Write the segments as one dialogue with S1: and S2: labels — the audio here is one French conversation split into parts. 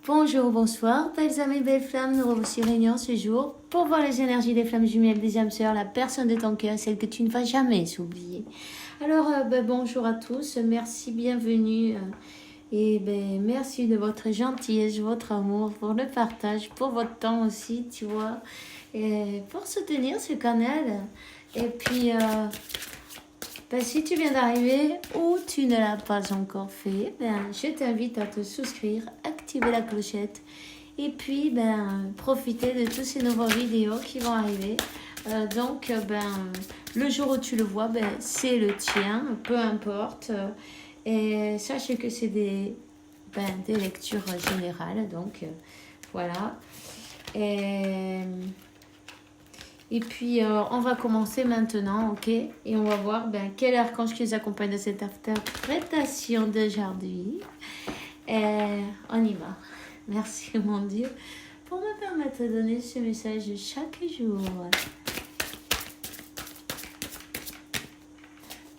S1: Bonjour, bonsoir, belles âmes et belles flammes, nous revoici réunions ce jour pour voir les énergies des flammes jumelles, des âmes sœurs, la personne de ton cœur, celle que tu ne vas jamais oublier. Alors, bonjour à tous, merci, bienvenue et merci de votre gentillesse, votre amour, pour le partage, pour votre temps aussi, tu vois, et pour soutenir ce canal. Et puis, si tu viens d'arriver ou tu ne l'as pas encore fait, je t'invite à te souscrire, activer la clochette et puis profiter de toutes ces nouvelles vidéos qui vont arriver. Donc, le jour où tu le vois, c'est le tien, peu importe. Et sachez que c'est des lectures générales, donc voilà. Et puis, on va commencer maintenant, ok? Et on va voir quel archange qui nous accompagne dans cette interprétation d'aujourd'hui. On y va. Merci, mon Dieu, pour me permettre de donner ce message chaque jour.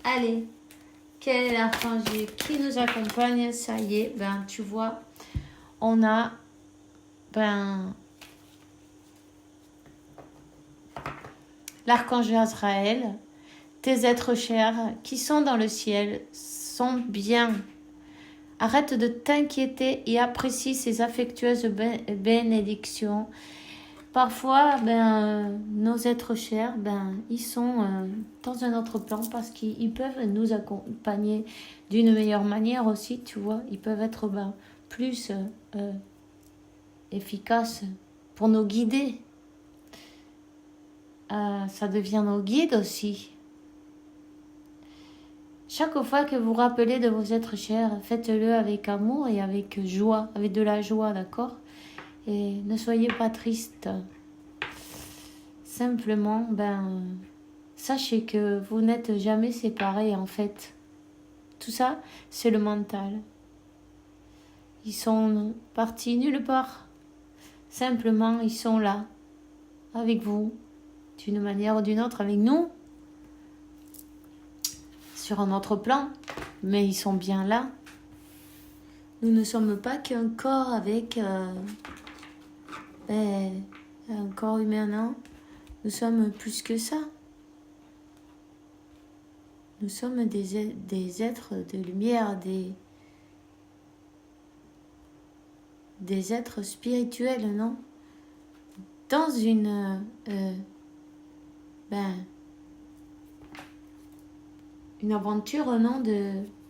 S1: Allez, quel est l'archange qui nous accompagne? Ça y est, tu vois, on a, l'archange Azraël, tes êtres chers qui sont dans le ciel sont bien. Arrête de t'inquiéter et apprécie ces affectueuses bénédictions. Parfois, nos êtres chers, ils sont dans un autre plan parce qu'ils peuvent nous accompagner d'une meilleure manière aussi, tu vois. Ils peuvent être plus efficaces pour nous guider. Ça devient nos guides aussi. Chaque fois que vous rappelez de vos êtres chers, faites-le avec amour et avec joie, avec de la joie, d'accord? Et ne soyez pas triste. Simplement, sachez que vous n'êtes jamais séparés en fait. Tout ça, c'est le mental. Ils sont partis nulle part. Simplement, ils sont là, avec vous, d'une manière ou d'une autre, avec nous, sur un autre plan, mais ils sont bien là. Nous ne sommes pas qu'un corps avec un corps humain, non. Nous sommes plus que ça. Nous sommes des êtres de lumière, des êtres spirituels, non? Dans une aventure, non,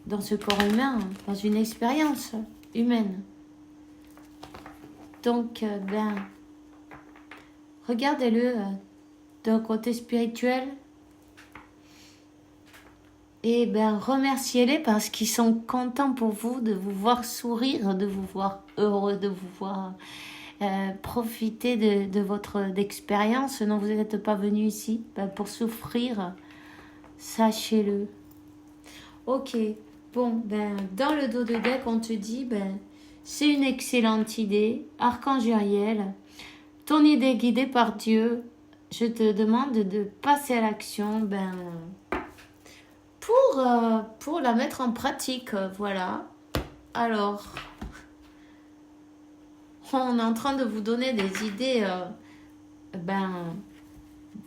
S1: dans ce corps humain, dans une expérience humaine. Donc, regardez-le d'un côté spirituel et remerciez-les parce qu'ils sont contents pour vous de vous voir sourire, de vous voir heureux, de vous voir profiter de votre expérience. Non, vous n'êtes pas venu ici pour souffrir, sachez-le. Ok, bon, dans le dos de deck, on te dit, c'est une excellente idée, Archange Uriel, ton idée est guidée par Dieu, je te demande de passer à l'action, pour la mettre en pratique, voilà. Alors, on est en train de vous donner des idées,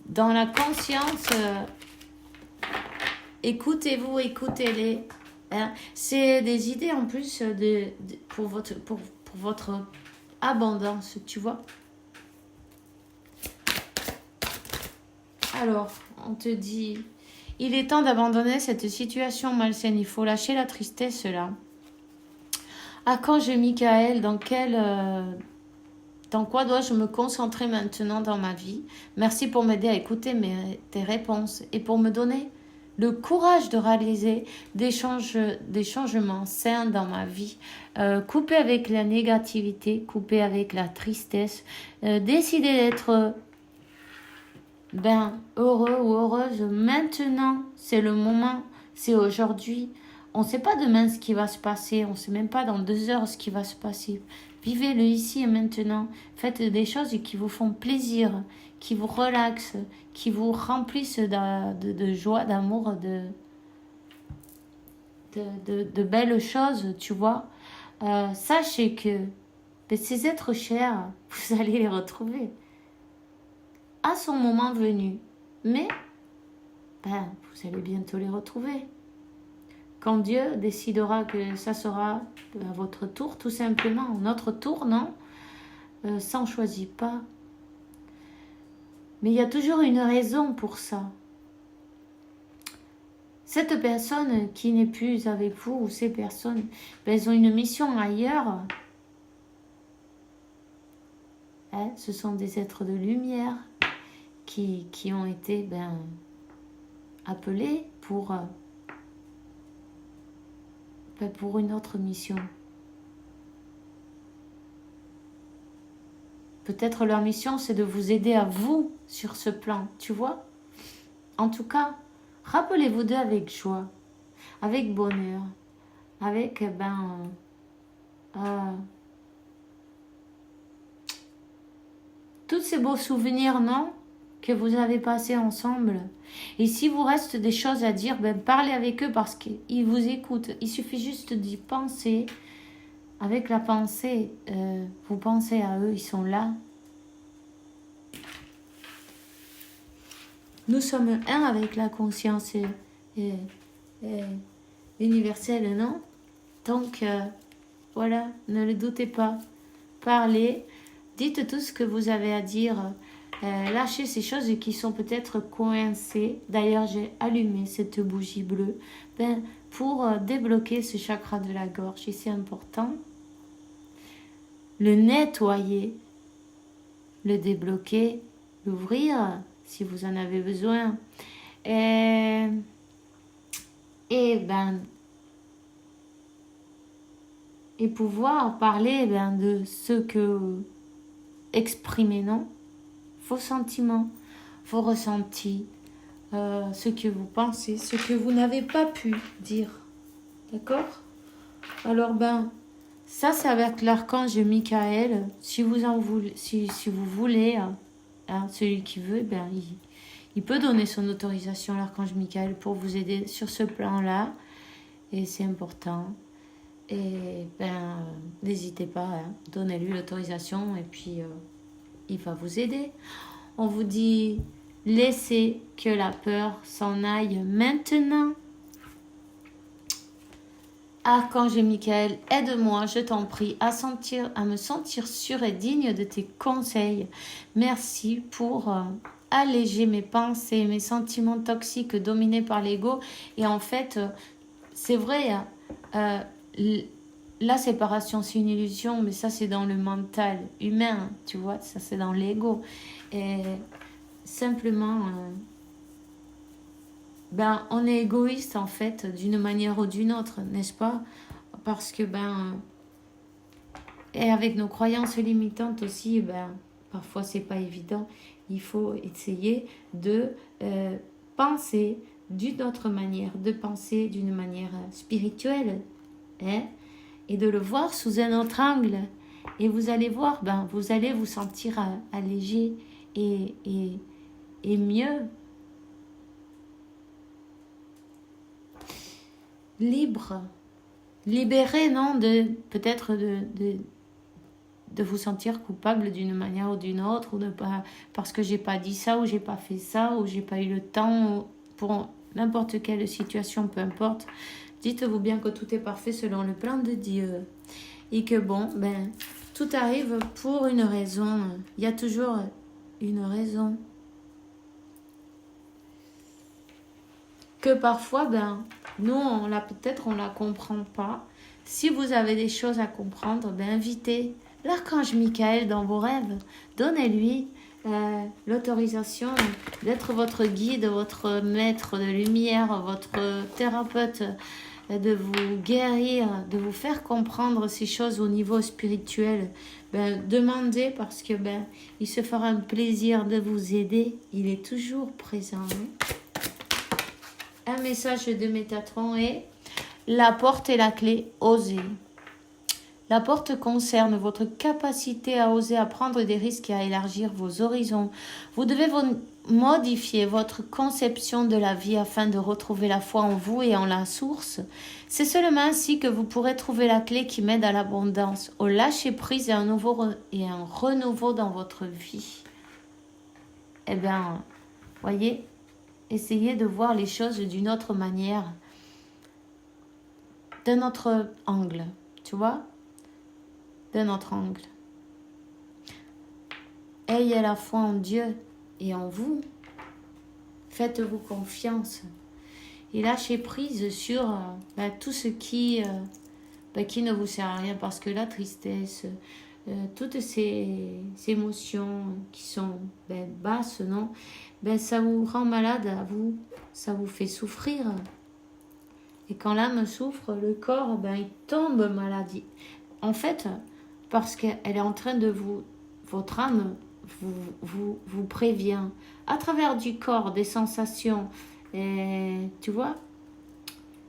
S1: dans la conscience. Écoutez-vous, écoutez-les. Hein. C'est des idées en plus pour votre abondance, tu vois. Alors, on te dit, il est temps d'abandonner cette situation malsaine. Il faut lâcher la tristesse là. Archange Michael, dans quoi dois-je me concentrer maintenant dans ma vie? Merci pour m'aider à écouter tes réponses et pour me donner le courage de réaliser des changements sains dans ma vie. Couper avec la négativité, couper avec la tristesse. Décider d'être heureux ou heureuse. Maintenant, c'est le moment, c'est aujourd'hui. On ne sait pas demain ce qui va se passer. On ne sait même pas dans 2 heures ce qui va se passer. Vivez-le ici et maintenant. Faites des choses qui vous font plaisir, qui vous relaxent, qui vous remplissent de joie, d'amour, de belles choses, tu vois. Sachez que ben, ces êtres chers, vous allez les retrouver à son moment venu. Mais ben, vous allez bientôt les retrouver. Quand Dieu décidera que ça sera à votre tour, tout simplement. Notre tour, non, ça on ne choisit pas. Mais il y a toujours une raison pour ça. Cette personne qui n'est plus avec vous, ou ces personnes, ben, elles ont une mission ailleurs. Hein, ce sont des êtres de lumière qui ont été appelés pour une autre mission. Peut-être leur mission, c'est de vous aider à vous sur ce plan, tu vois. En tout cas, rappelez-vous d'eux avec joie, avec bonheur, avec tous ces beaux souvenirs, non, que vous avez passés ensemble. Et si vous reste des choses à dire, parlez avec eux parce qu'ils vous écoutent. Il suffit juste d'y penser. Avec la pensée, vous pensez à eux, ils sont là. Nous sommes un avec la conscience universelle, non? Donc, voilà, ne le doutez pas. Parlez, dites tout ce que vous avez à dire. Lâchez ces choses qui sont peut-être coincées. D'ailleurs, j'ai allumé cette bougie bleue pour débloquer ce chakra de la gorge. Et c'est important. Le nettoyer, le débloquer, l'ouvrir si vous en avez besoin. Et pouvoir parler de ce que exprimer, non? Vos sentiments, vos ressentis, ce que vous pensez, ce que vous n'avez pas pu dire. D'accord? Alors ça c'est avec l'archange Michael. Si vous en voulez, si vous voulez, celui qui veut, il peut donner son autorisation à l'archange Michael pour vous aider sur ce plan-là. Et c'est important. Et n'hésitez pas, donnez-lui l'autorisation et puis il va vous aider. On vous dit, laissez que la peur s'en aille maintenant. Archange Michael, aide-moi, je t'en prie, à me sentir sûre et digne de tes conseils. Merci pour alléger mes pensées, mes sentiments toxiques dominés par l'ego. Et en fait, c'est vrai, la séparation, c'est une illusion, mais ça, c'est dans le mental humain, tu vois, ça, c'est dans l'ego. Et simplement... on est égoïste en fait d'une manière ou d'une autre, n'est-ce pas? Parce que et avec nos croyances limitantes aussi, parfois c'est pas évident. Il faut essayer de penser d'une autre manière, de penser d'une manière spirituelle, et de le voir sous un autre angle. Et vous allez voir, vous allez vous sentir allégé et mieux. Libre, libéré, non, peut-être de vous sentir coupable d'une manière ou d'une autre, ou de pas, parce que j'ai pas dit ça, ou j'ai pas fait ça, ou j'ai pas eu le temps, pour n'importe quelle situation, peu importe. Dites-vous bien que tout est parfait selon le plan de Dieu, et que tout arrive pour une raison. Il y a toujours une raison. Que parfois, nous, on la comprend pas. Si vous avez des choses à comprendre, invitez l'archange Michael dans vos rêves. Donnez-lui l'autorisation d'être votre guide, votre maître de lumière, votre thérapeute, de vous guérir, de vous faire comprendre ces choses au niveau spirituel. Demandez parce que il se fera un plaisir de vous aider. Il est toujours présent. Un message de Métatron est la porte et la clé, osez. La porte concerne votre capacité à oser, à prendre des risques et à élargir vos horizons. Vous devez modifier votre conception de la vie afin de retrouver la foi en vous et en la source. C'est seulement ainsi que vous pourrez trouver la clé qui mène à l'abondance, au lâcher-prise et un renouveau dans votre vie. Eh bien, voyez, essayez de voir les choses d'une autre manière, d'un autre angle, tu vois, d'un autre angle. Ayez la foi en Dieu et en vous. Faites-vous confiance et lâchez prise sur tout ce qui ne vous sert à rien, parce que la tristesse, toutes ces émotions qui sont basses, non, ça vous rend malade à vous, ça vous fait souffrir. Et quand l'âme souffre, le corps, il tombe malade. En fait, parce qu'elle est en train de votre âme vous prévient à travers du corps, des sensations. Et, tu vois,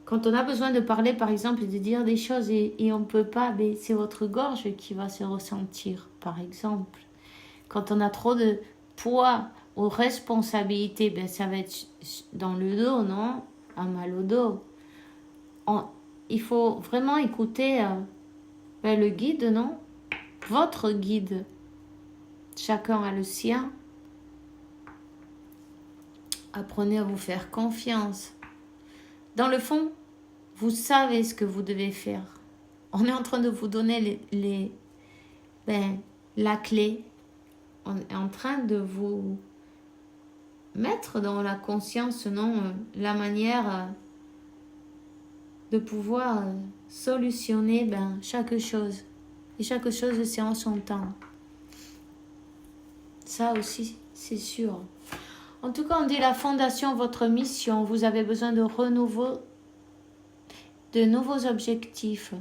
S1: quand on a besoin de parler, par exemple, de dire des choses et on ne peut pas, c'est votre gorge qui va se ressentir, par exemple. Quand on a trop de poids ou responsabilités, ça va être dans le dos, non? Un mal au dos. Il faut vraiment écouter le guide, non? Votre guide. Chacun a le sien. Apprenez à vous faire confiance. Dans le fond, vous savez ce que vous devez faire. On est en train de vous donner la clé. On est en train de vous mettre dans la conscience, non, la manière de pouvoir solutionner chaque chose. Et chaque chose, c'est en son temps. Ça aussi, c'est sûr. En tout cas, on dit la fondation, votre mission. Vous avez besoin de renouveau, de nouveaux objectifs.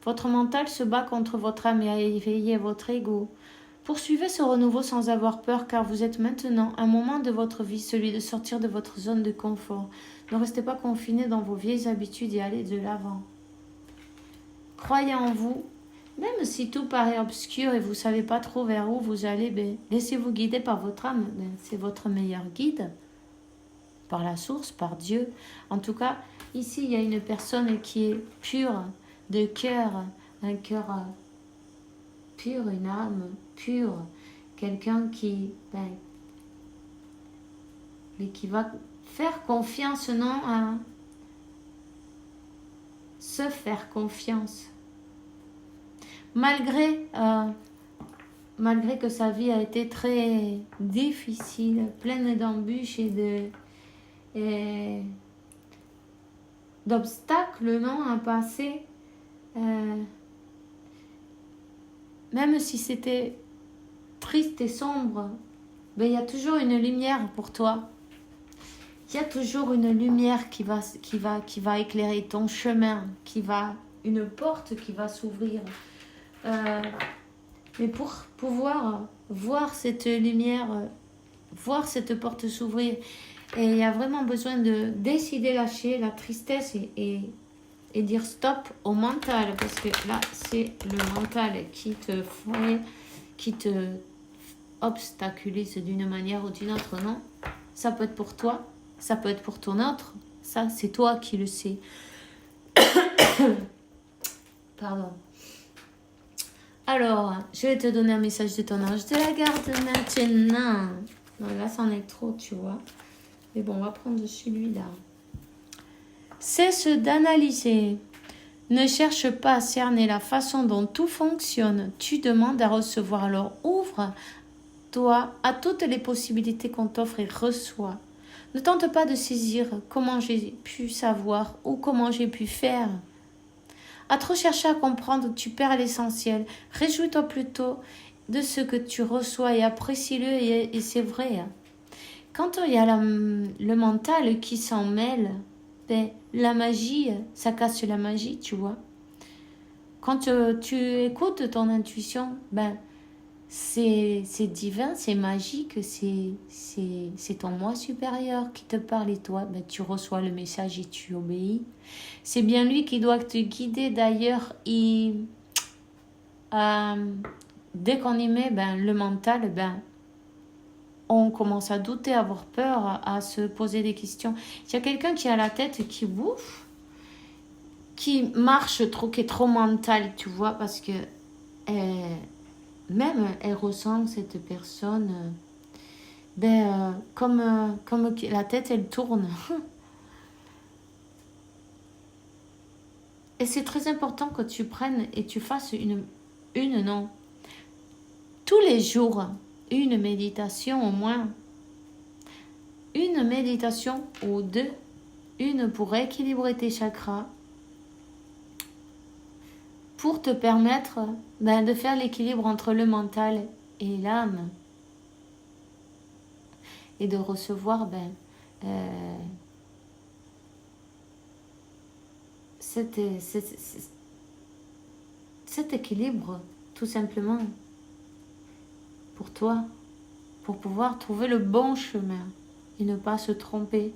S1: Votre mental se bat contre votre âme et a éveillé votre ego. Poursuivez ce renouveau sans avoir peur, car vous êtes maintenant à un moment de votre vie, celui de sortir de votre zone de confort. Ne restez pas confiné dans vos vieilles habitudes et allez de l'avant. Croyez en vous. Même si tout paraît obscur et vous ne savez pas trop vers où vous allez, laissez-vous guider par votre âme. C'est votre meilleur guide. Par la source, par Dieu. En tout cas, ici, il y a une personne qui est pure de cœur. Un cœur pur, une âme pure. Quelqu'un qui va faire confiance, non, à se faire confiance. Malgré que sa vie a été très difficile, pleine d'embûches et d'obstacles, non, à passer, même si c'était triste et sombre, il y a toujours une lumière pour toi. Il y a toujours une lumière qui va éclairer ton chemin, une porte qui va s'ouvrir. Mais pour pouvoir voir cette lumière, voir cette porte s'ouvrir, et il y a vraiment besoin de décider lâcher la tristesse et dire stop au mental, parce que là c'est le mental qui te obstaculise d'une manière ou d'une autre, non? Ça peut être pour toi, ça peut être pour ton autre, ça c'est toi qui le sais. Pardon. Alors, je vais te donner un message de ton ange de la garde maintenant. Non, là, c'en est trop, tu vois. Mais bon, on va prendre celui-là. Cesse d'analyser. Ne cherche pas à cerner la façon dont tout fonctionne. Tu demandes à recevoir. Alors, ouvre-toi à toutes les possibilités qu'on t'offre et reçois. Ne tente pas de saisir comment j'ai pu savoir ou comment j'ai pu faire. À trop chercher à comprendre, tu perds l'essentiel. Réjouis-toi plutôt de ce que tu reçois et apprécie-le, et c'est vrai. Quand il y a le mental qui s'en mêle, la magie, ça casse la magie, tu vois. Quand tu écoutes ton intuition, c'est divin, c'est magique, c'est ton moi supérieur qui te parle et toi, tu reçois le message et tu obéis. C'est bien lui qui doit te guider. D'ailleurs, dès qu'on y met le mental, on commence à douter, à avoir peur, à se poser des questions. Il y a quelqu'un qui a la tête qui bouffe, qui marche trop, qui est trop mental, tu vois, parce que même elle ressent cette personne, comme la tête, elle tourne. Et c'est très important que tu prennes et tu fasses non, tous les jours, une méditation au moins. Une méditation ou deux. Une pour équilibrer tes chakras. Pour te permettre de faire l'équilibre entre le mental et l'âme. Et de recevoir cet équilibre, tout simplement, pour toi, pour pouvoir trouver le bon chemin et ne pas se tromper.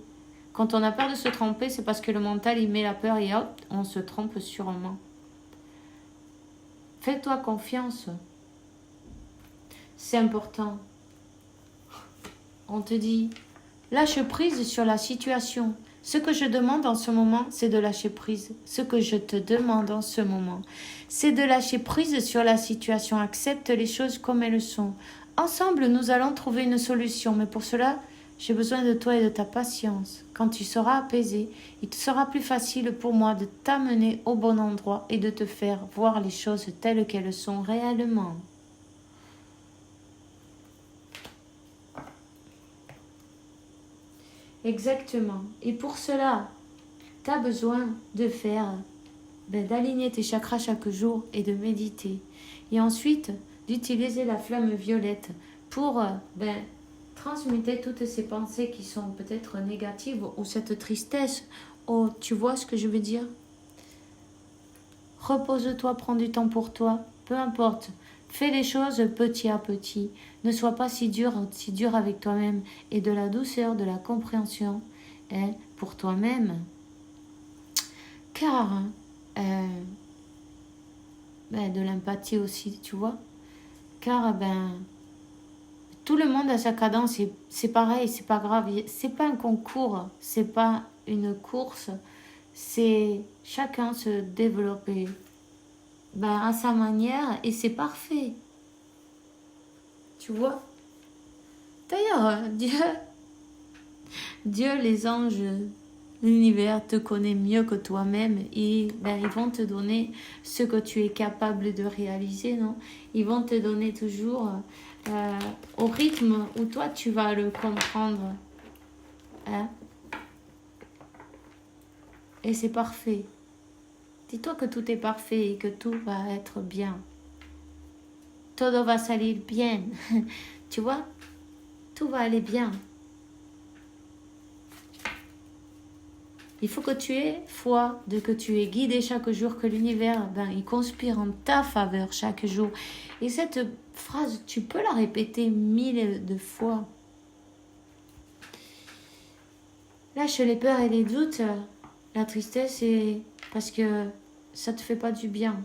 S1: Quand on a peur de se tromper, c'est parce que le mental, il met la peur et hop, on se trompe sûrement. Fais-toi confiance. C'est important. On te dit, lâche prise sur la situation. Ce que je demande en ce moment, c'est de lâcher prise. Ce que je te demande en ce moment, c'est de lâcher prise sur la situation. Accepte les choses comme elles sont. Ensemble, nous allons trouver une solution. Mais pour cela, j'ai besoin de toi et de ta patience. Quand tu seras apaisé, il te sera plus facile pour moi de t'amener au bon endroit et de te faire voir les choses telles qu'elles sont réellement. Exactement. Et pour cela, tu as besoin de faire, d'aligner tes chakras chaque jour et de méditer. Et ensuite, d'utiliser la flamme violette pour transmuter toutes ces pensées qui sont peut-être négatives ou cette tristesse. Oh, tu vois ce que je veux dire? Repose-toi, prends du temps pour toi, peu importe. Fais les choses petit à petit. Ne sois pas si dur avec toi-même. Et de la douceur, de la compréhension pour toi-même. Car de l'empathie aussi, tu vois. Car tout le monde a sa cadence. C'est pareil, c'est pas grave. C'est pas un concours, c'est pas une course. C'est chacun se développer à sa manière et c'est parfait. Tu vois? D'ailleurs, Dieu, les anges, l'univers te connaît mieux que toi-même et ils vont te donner ce que tu es capable de réaliser, non? Ils vont te donner toujours au rythme où toi tu vas le comprendre. Hein? Et c'est parfait. Dis-toi que tout est parfait et que tout va être bien. Todo va salir bien. Tu vois? Tout va aller bien. Il faut que tu aies foi, de que tu es guidé chaque jour, que l'univers, il conspire en ta faveur chaque jour. Et cette phrase, tu peux la répéter 1000 de fois. Lâche les peurs et les doutes, la tristesse, c'est parce que ça te fait pas du bien.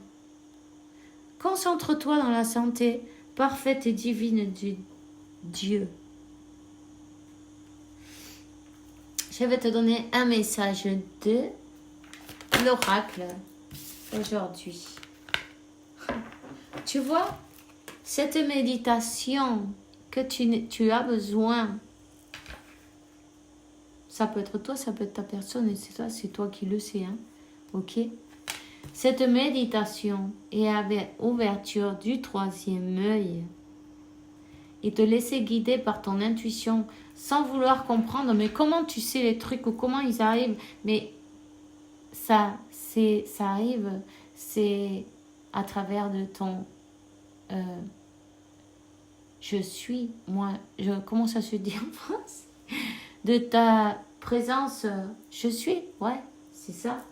S1: Concentre-toi dans la santé parfaite et divine du Dieu. Je vais te donner un message de l'oracle aujourd'hui. Tu vois, cette méditation que tu as besoin, ça peut être toi, ça peut être ta personne, et c'est toi qui le sais, hein, ok? Cette méditation est avec ouverture du 3e œil et te laisser guider par ton intuition sans vouloir comprendre, mais comment tu sais les trucs ou comment ils arrivent, mais ça arrive, c'est à travers de ton je suis, moi, comment ça se dit en France? De ta présence, je suis, ouais, c'est ça.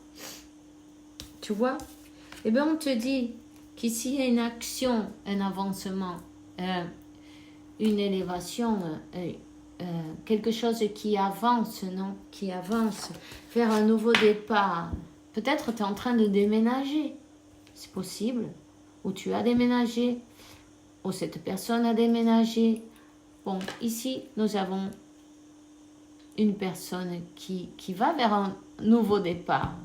S1: Tu vois? Eh bien, on te dit qu'ici, il y a une action, un avancement, une élévation, quelque chose qui avance, non? Qui avance vers un nouveau départ. Peut-être tu es en train de déménager. C'est possible. Ou tu as déménagé. Ou cette personne a déménagé. Bon, ici, nous avons une personne qui va vers un nouveau départ.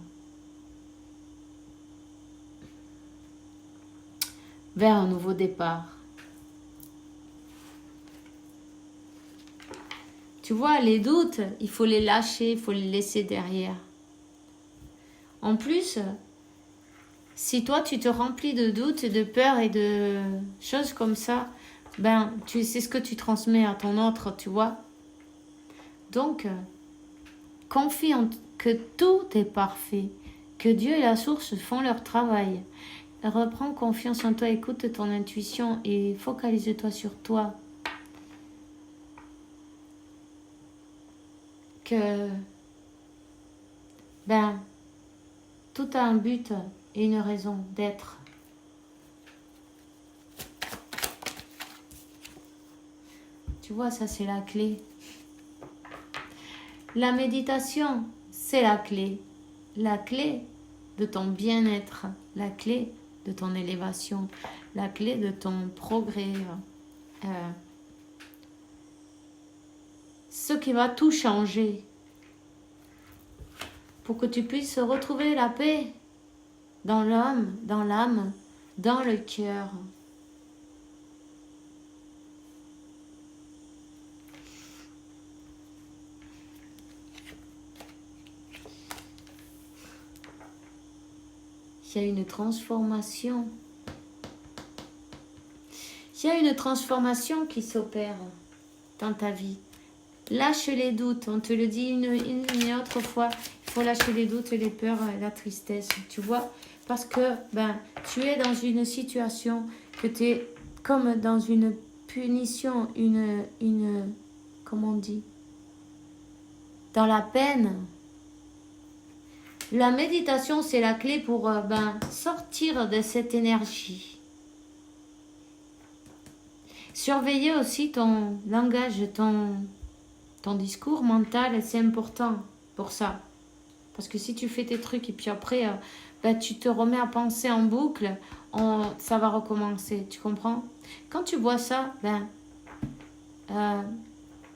S1: Vers un nouveau départ. Tu vois, les doutes, il faut les lâcher, il faut les laisser derrière. En plus, si toi, tu te remplis de doutes, de peurs et de choses comme ça, ben, c'est ce que tu transmets à ton autre, tu vois. Donc, confie en que tout est parfait, que Dieu et la source font leur travail. Reprends confiance en toi, écoute ton intuition et focalise-toi sur toi. Que, ben, tout a un but et une raison d'être. Tu vois, ça c'est la clé. La méditation, c'est la clé. La clé de ton bien-être, la clé de ton élévation, la clé de ton progrès. Ce qui va tout changer pour que tu puisses retrouver la paix dans l'homme, dans l'âme, dans le cœur. Il y a une transformation. Il y a une transformation qui s'opère dans ta vie. Lâche les doutes, on te le dit une autre fois. Il faut lâcher les doutes, les peurs, la tristesse, tu vois. Parce que ben, tu es dans une situation que tu es comme dans une punition, comment on dit, dans la peine. La méditation, c'est la clé pour sortir de cette énergie. Surveiller aussi ton langage, ton discours mental, c'est important pour ça. Parce que si tu fais tes trucs et puis après, tu te remets à penser en boucle, ça va recommencer, tu comprends? Quand tu vois ça,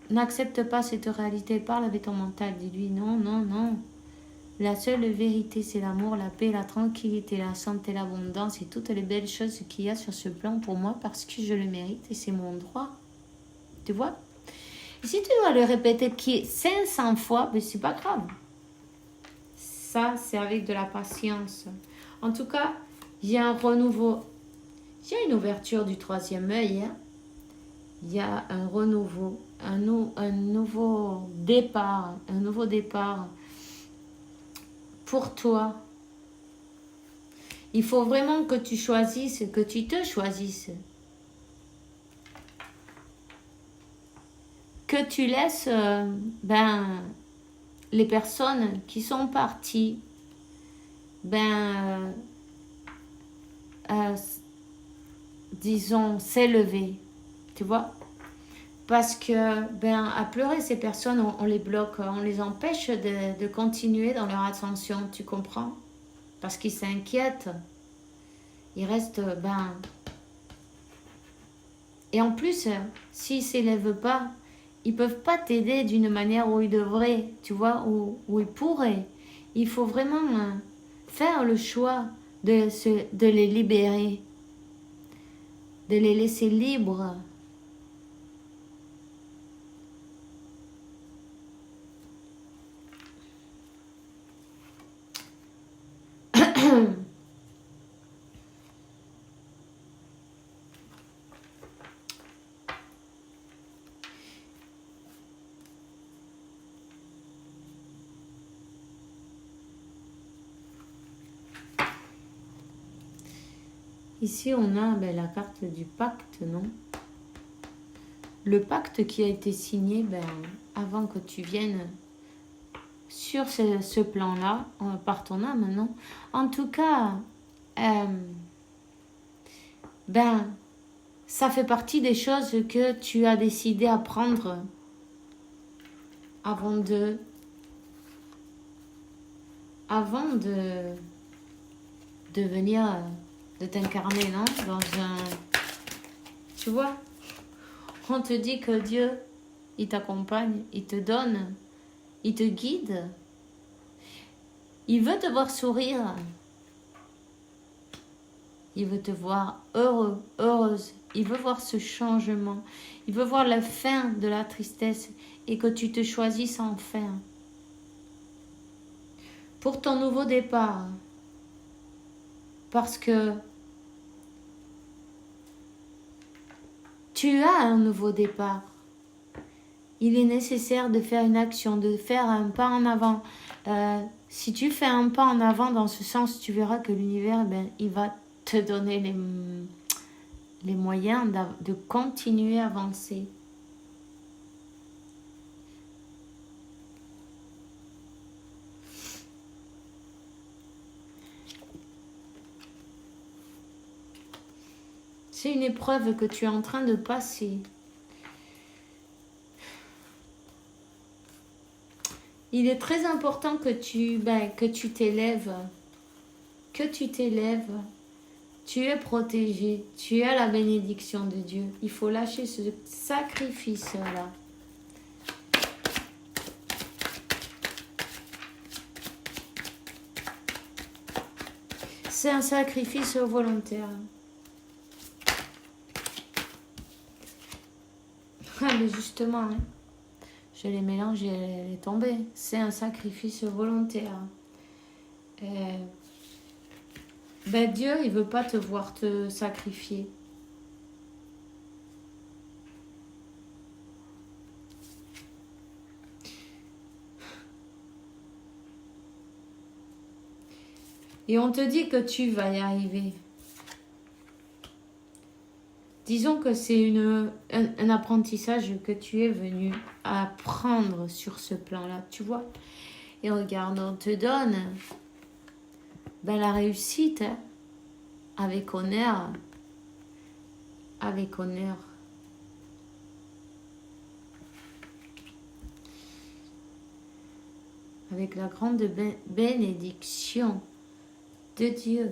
S1: n'accepte pas cette réalité, parle avec ton mental, dis-lui non, non, non. La seule vérité, c'est l'amour, la paix, la tranquillité, la santé, l'abondance et toutes les belles choses qu'il y a sur ce plan pour moi parce que je le mérite et c'est mon droit. Tu vois? Et si tu dois le répéter 500 fois, mais c'est pas grave. Ça, c'est avec de la patience. En tout cas, il y a un renouveau. Il y a une ouverture du troisième œil. Hein. Il y a un renouveau, un nouveau départ, pour toi. Il faut vraiment que tu choisisses, que tu te choisisses. Que tu laisses les personnes qui sont parties disons s'élever, tu vois, parce que à pleurer ces personnes on les bloque, on les empêche de continuer dans leur ascension, tu comprends, parce qu'ils s'inquiètent, ils restent et en plus s'ils s'élèvent pas, ils peuvent pas t'aider d'une manière où ils devraient, tu vois, où ils pourraient. Il faut vraiment faire le choix de les libérer, de les laisser libres. Ici, on a la carte du pacte, non? Le pacte qui a été signé avant que tu viennes sur ce plan-là, par ton âme, non? En tout cas, ça fait partie des choses que tu as décidé à prendre avant de venir... de t'incarner, non? Tu vois? On te dit que Dieu, il t'accompagne, il te donne, il te guide. Il veut te voir sourire. Il veut te voir heureux, heureuse. Il veut voir ce changement. Il veut voir la fin de la tristesse et que tu te choisisses enfin pour ton nouveau départ. Parce que tu as un nouveau départ. Il est nécessaire de faire une action, de faire un pas en avant. Si tu fais un pas en avant dans ce sens, tu verras que l'univers, il va te donner les moyens de continuer à avancer. C'est une épreuve que tu es en train de passer. Il est très important que tu t'élèves. Que tu t'élèves. Tu es protégé. Tu as la bénédiction de Dieu. Il faut lâcher ce sacrifice-là. C'est un sacrifice volontaire. Ah, mais justement, hein, je les mélange et elle est tombée. C'est un sacrifice volontaire. Dieu, il veut pas te voir te sacrifier. Et on te dit que tu vas y arriver. Disons que c'est un apprentissage que tu es venu apprendre sur ce plan-là, tu vois. Et regarde, on te donne la réussite, hein, avec honneur. Avec honneur. Avec la grande bénédiction de Dieu.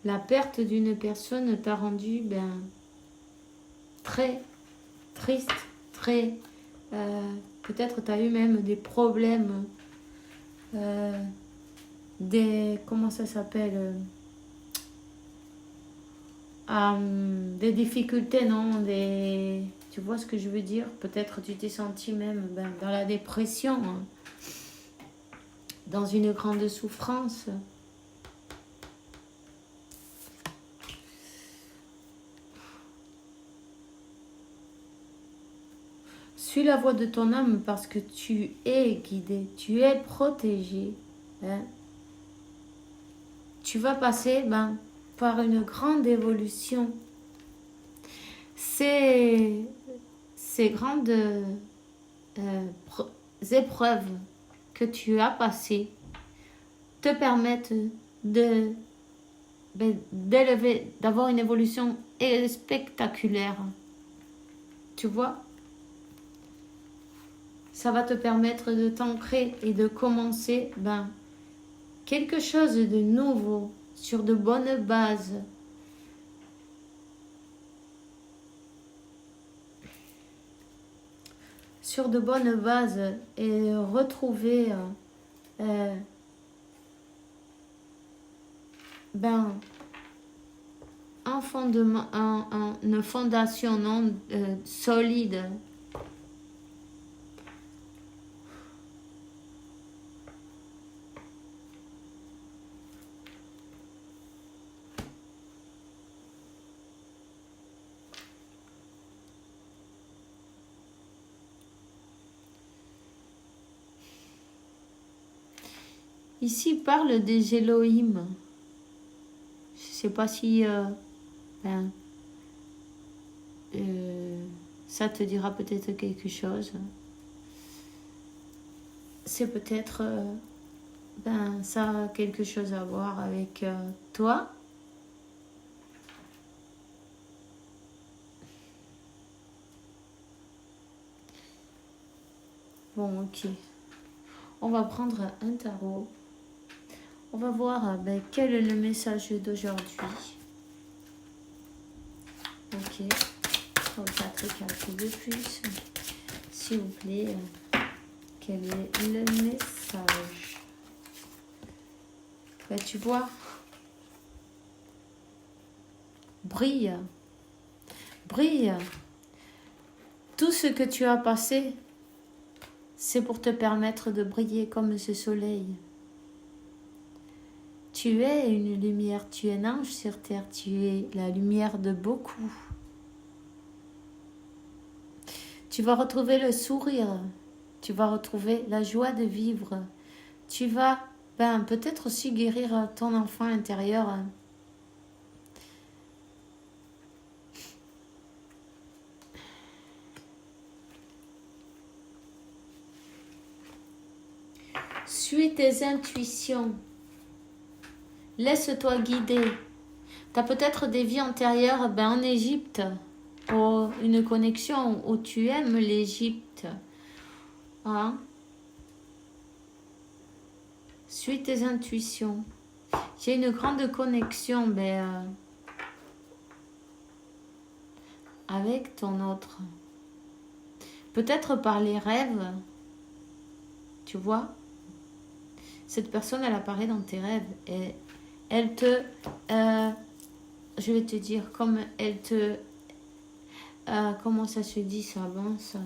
S1: La perte d'une personne t'a rendu très triste, très... peut-être tu as eu même des problèmes, comment ça s'appelle, des difficultés, non, tu vois ce que je veux dire? Peut-être tu t'es senti même dans la dépression, hein, dans une grande souffrance. Suis la voie de ton âme parce que tu es guidé, tu es protégé. Hein. Tu vas passer par une grande évolution. Ces grandes épreuves que tu as passées te permettent d'élever, d'avoir une évolution spectaculaire. Tu vois? Ça va te permettre de t'ancrer et de commencer quelque chose de nouveau sur de bonnes bases. Sur de bonnes bases et retrouver un fondement, une fondation non solide. Ici parle des Elohim. Je sais pas si ça te dira peut-être quelque chose. C'est peut-être ça a quelque chose à voir avec toi. Bon, ok. On va prendre un tarot. On va voir quel est le message d'aujourd'hui. de plus. S'il vous plaît, quel est le message? Ben, tu vois, brille, brille. Tout ce que tu as passé, c'est pour te permettre de briller comme ce soleil. Tu es une lumière, tu es un ange sur terre, tu es la lumière de beaucoup. Tu vas retrouver le sourire, tu vas retrouver la joie de vivre. Tu vas peut-être aussi guérir ton enfant intérieur. Suis tes intuitions. Laisse-toi guider. Tu as peut-être des vies antérieures en Égypte, une connexion où tu aimes l'Égypte. Hein? Suis tes intuitions. J'ai une grande connexion avec ton autre. Peut-être par les rêves. Tu vois? Cette personne, elle apparaît dans tes rêves. Et elle te... je vais te dire, comme elle te... comment ça se dit ça? Bon, ça.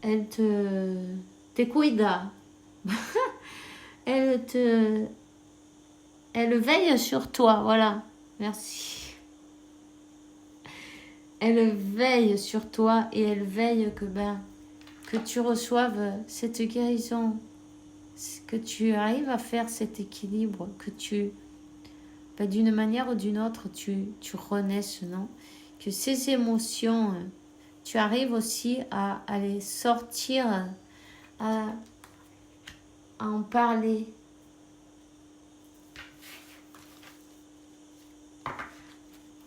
S1: Elle te cuida. Elle veille sur toi, voilà. Merci. Elle veille sur toi et elle veille que tu reçoives cette guérison, que tu arrives à faire cet équilibre, que tu, d'une manière ou d'une autre, tu renaisses, non? Que ces émotions, tu arrives aussi à les sortir, à en parler.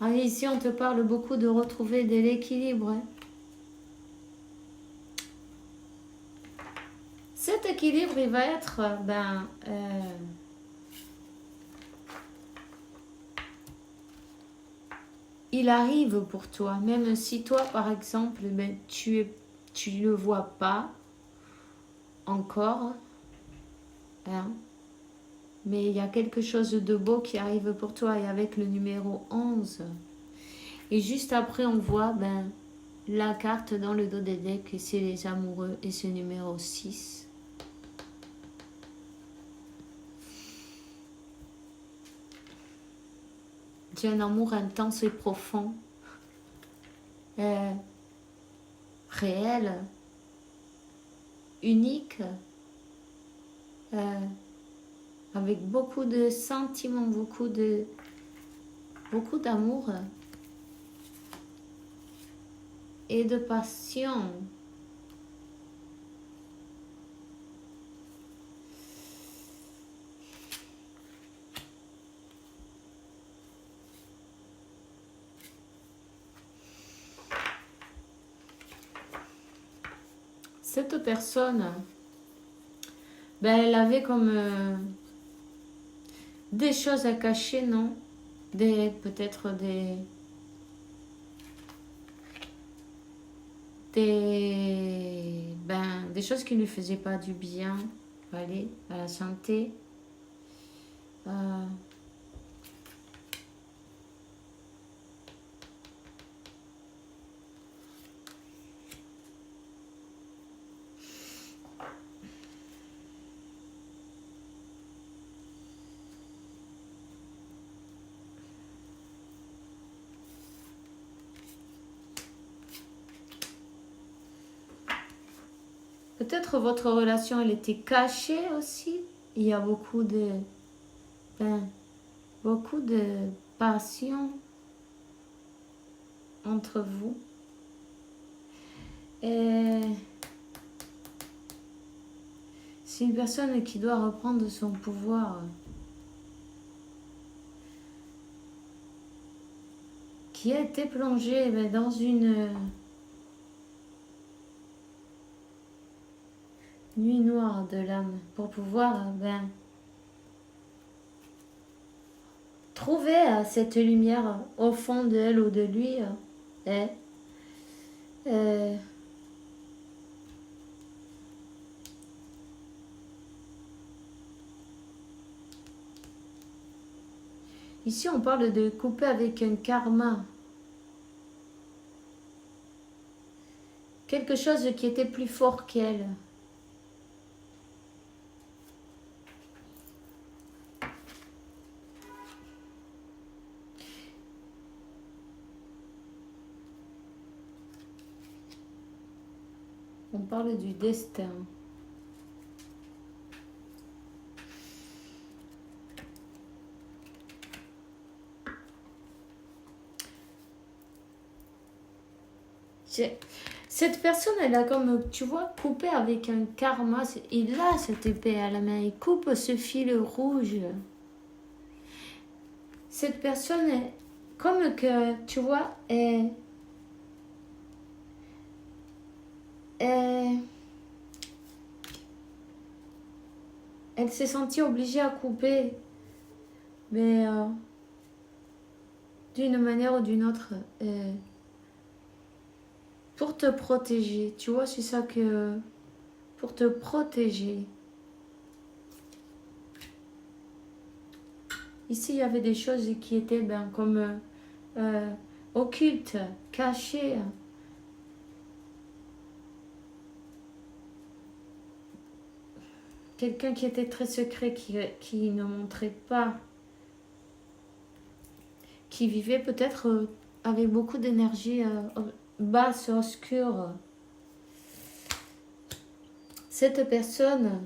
S1: Alors ici, on te parle beaucoup de retrouver de l'équilibre. Hein. Cet équilibre, il va être, il arrive pour toi, même si toi, par exemple, tu ne le vois pas encore, hein, mais il y a quelque chose de beau qui arrive pour toi, et avec le numéro 11. Et juste après, on voit la carte dans le dos des decks, et c'est les amoureux, et c'est numéro 6. J'ai un amour intense et profond, réel, unique, avec beaucoup de sentiments, beaucoup d'amour et de passion. Cette personne, elle avait comme des choses à cacher, non? Peut-être des choses qui ne lui faisaient pas du bien, allez, à la santé. Peut-être votre relation, elle était cachée aussi. Il y a beaucoup de passion entre vous. Et c'est une personne qui doit reprendre son pouvoir. Qui a été plongée dans une nuit noire de l'âme pour pouvoir trouver cette lumière au fond d'elle ou de lui. Et Euh, Ici, on parle de couper avec un karma. Quelque chose qui était plus fort qu'elle. On parle du destin. Cette personne, elle a comme, tu vois, coupé avec un karma. Il a cette épée à la main. Il coupe ce fil rouge. Cette personne, est, comme que, tu vois, elle s'est sentie obligée à couper. Mais d'une manière ou d'une autre. Pour te protéger. Tu vois, c'est ça que... Pour te protéger. Ici, il y avait des choses qui étaient comme occultes, cachées. Quelqu'un qui était très secret, qui ne montrait pas. Qui vivait peut-être avec beaucoup d'énergie basse, obscure. Cette personne,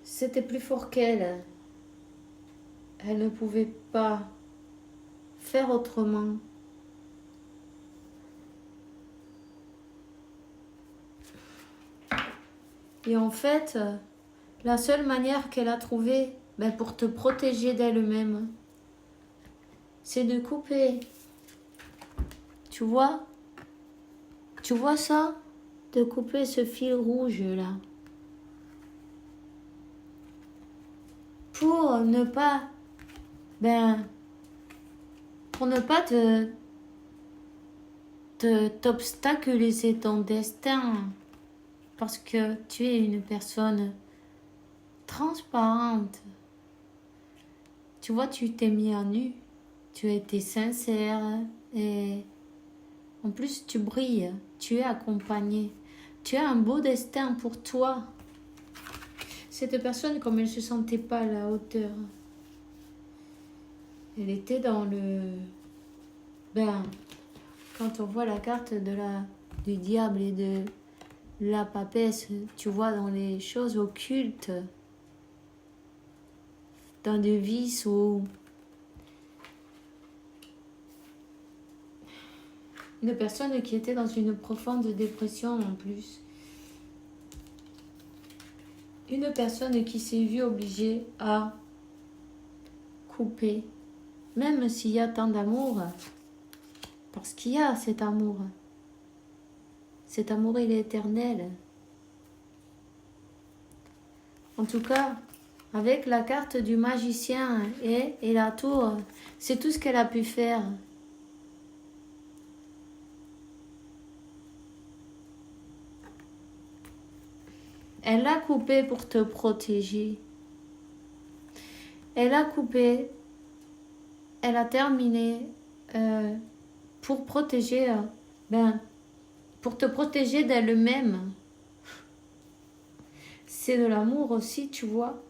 S1: c'était plus fort qu'elle. Elle ne pouvait pas faire autrement. Et en fait, la seule manière qu'elle a trouvée pour te protéger d'elle-même, c'est de couper. Tu vois? Tu vois ça? De couper ce fil rouge là. Pour ne pas... pour ne pas t'obstaculiser ton destin. Parce que tu es une personne transparente. Tu vois, tu t'es mis à nu. Tu as été sincère et en plus tu brilles. Tu es accompagné. Tu as un beau destin pour toi. Cette personne, comme elle ne se sentait pas à la hauteur, elle était dans le... quand on voit la carte du diable et de la papesse, tu vois, dans les choses occultes, dans des vices ou... Une personne qui était dans une profonde dépression en plus. Une personne qui s'est vue obligée à couper. Même s'il y a tant d'amour. Parce qu'il y a cet amour. Cet amour, il est éternel. En tout cas, avec la carte du magicien et la tour, c'est tout ce qu'elle a pu faire. Elle a coupé pour te protéger. Elle a coupé. Elle a terminé pour protéger, pour te protéger d'elle-même. C'est de l'amour aussi, tu vois.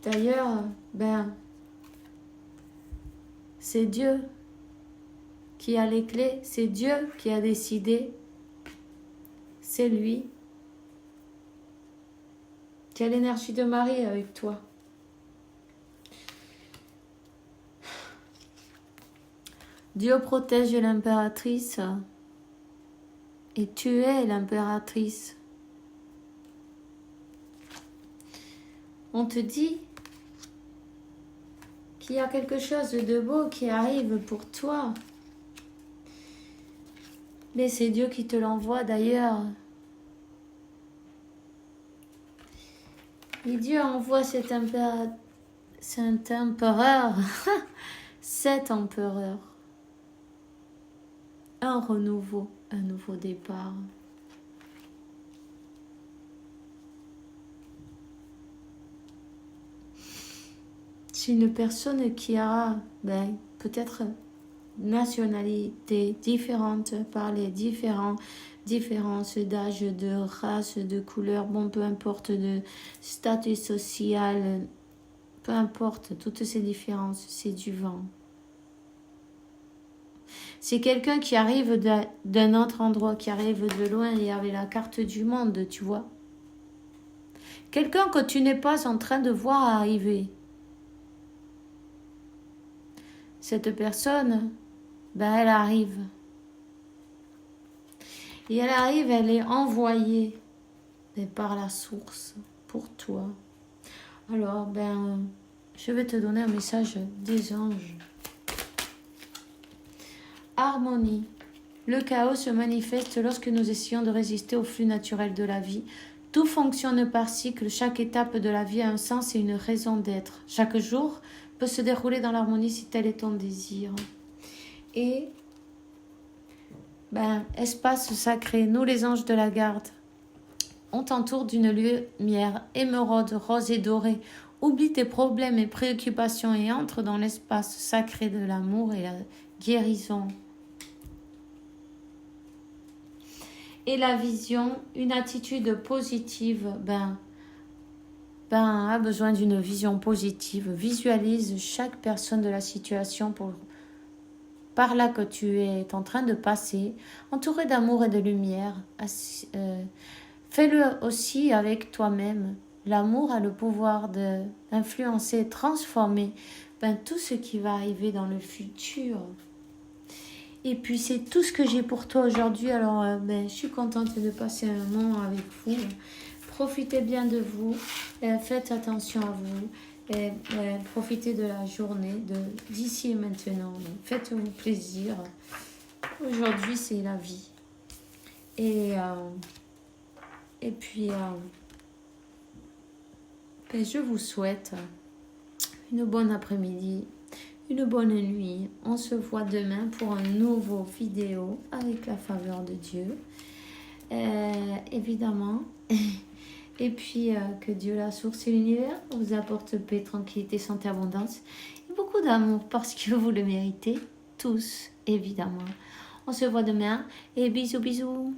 S1: D'ailleurs, c'est Dieu qui a les clés, c'est Dieu qui a décidé, c'est lui qui a l'énergie de Marie avec toi. Dieu protège l'impératrice et tu es l'impératrice. On te dit qu'il y a quelque chose de beau qui arrive pour toi. Mais c'est Dieu qui te l'envoie d'ailleurs. Et Dieu envoie cette C'est un empereur. 7 empereurs. Un renouveau, un nouveau départ. C'est une personne qui a peut-être nationalité différente, par les différences d'âge, de race, de couleur, bon, peu importe, de statut social, peu importe, toutes ces différences, c'est du vent. C'est quelqu'un qui arrive d'un autre endroit, qui arrive de loin et avec la carte du monde, tu vois. Quelqu'un que tu n'es pas en train de voir arriver. Cette personne, elle arrive. Et elle arrive, elle est envoyée par la source pour toi. Alors, je vais te donner un message des anges. Harmonie. Le chaos se manifeste lorsque nous essayons de résister au flux naturel de la vie. Tout fonctionne par cycle. Chaque étape de la vie a un sens et une raison d'être. Chaque jour peut se dérouler dans l'harmonie si tel est ton désir. Et, espace sacré, nous les anges de la garde, on t'entoure d'une lumière émeraude, rose et dorée. Oublie tes problèmes et préoccupations et entre dans l'espace sacré de l'amour et la guérison. Et la vision, une attitude positive, a besoin d'une vision positive. Visualise chaque personne de la situation par là que tu es en train de passer, entouré d'amour et de lumière. Fais-le aussi avec toi-même. L'amour a le pouvoir d'influencer, transformer tout ce qui va arriver dans le futur. Et puis c'est tout ce que j'ai pour toi aujourd'hui. Alors je suis contente de passer un moment avec vous. Profitez bien de vous. Faites attention à vous. Profitez de la journée, d'ici et maintenant. Faites-vous plaisir. Aujourd'hui c'est la vie. Et puis je vous souhaite une bonne après-midi. Une bonne nuit. On se voit demain pour un nouveau vidéo avec la faveur de Dieu. Évidemment. Et puis que Dieu, la source et l'univers, vous apporte paix, tranquillité, santé, abondance. Et beaucoup d'amour parce que vous le méritez. Tous, évidemment. On se voit demain. Et bisous, bisous.